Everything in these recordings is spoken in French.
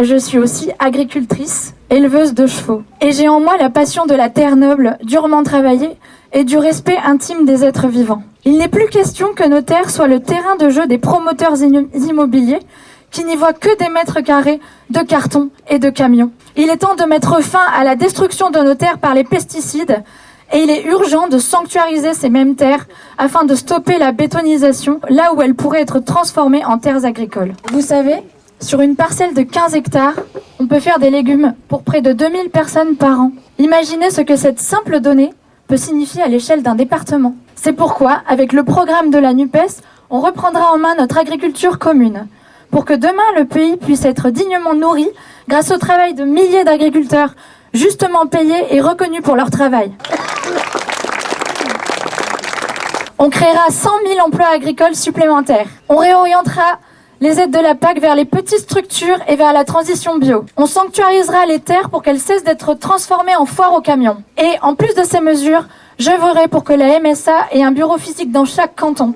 je suis aussi agricultrice, éleveuse de chevaux. Et j'ai en moi la passion de la terre noble, durement travaillée, et du respect intime des êtres vivants. Il n'est plus question que nos terres soient le terrain de jeu des promoteurs immobiliers qui n'y voient que des mètres carrés de carton et de camions. Il est temps de mettre fin à la destruction de nos terres par les pesticides et il est urgent de sanctuariser ces mêmes terres afin de stopper la bétonisation là où elles pourraient être transformées en terres agricoles. Vous savez, sur une parcelle de 15 hectares, on peut faire des légumes pour près de 2000 personnes par an. Imaginez ce que cette simple donnée peut signifier à l'échelle d'un département. C'est pourquoi, avec le programme de la NUPES, on reprendra en main notre agriculture commune, pour que demain le pays puisse être dignement nourri grâce au travail de milliers d'agriculteurs justement payés et reconnus pour leur travail. On créera 100 000 emplois agricoles supplémentaires. On réorientera les aides de la PAC vers les petites structures et vers la transition bio. On sanctuarisera les terres pour qu'elles cessent d'être transformées en foires aux camions. Et en plus de ces mesures, j'œuvrerai pour que la MSA ait un bureau physique dans chaque canton,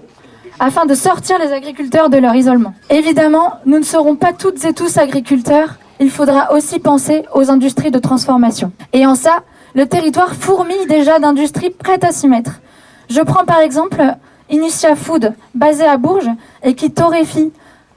afin de sortir les agriculteurs de leur isolement. Évidemment, nous ne serons pas toutes et tous agriculteurs, il faudra aussi penser aux industries de transformation. Et en ça, le territoire fourmille déjà d'industries prêtes à s'y mettre. Je prends par exemple Initia Food, basé à Bourges, et qui torréfie,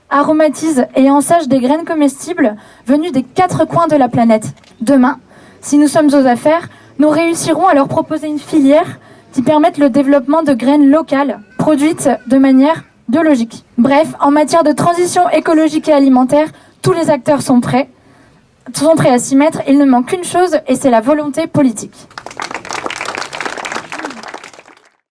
aromatise et ensage des graines comestibles venues des 4 coins de la planète. Demain, si nous sommes aux affaires, nous réussirons à leur proposer une filière qui permette le développement de graines locales, produites de manière biologique. Bref, en matière de transition écologique et alimentaire, tous les acteurs sont prêts à s'y mettre. Il ne manque qu'une chose et c'est la volonté politique.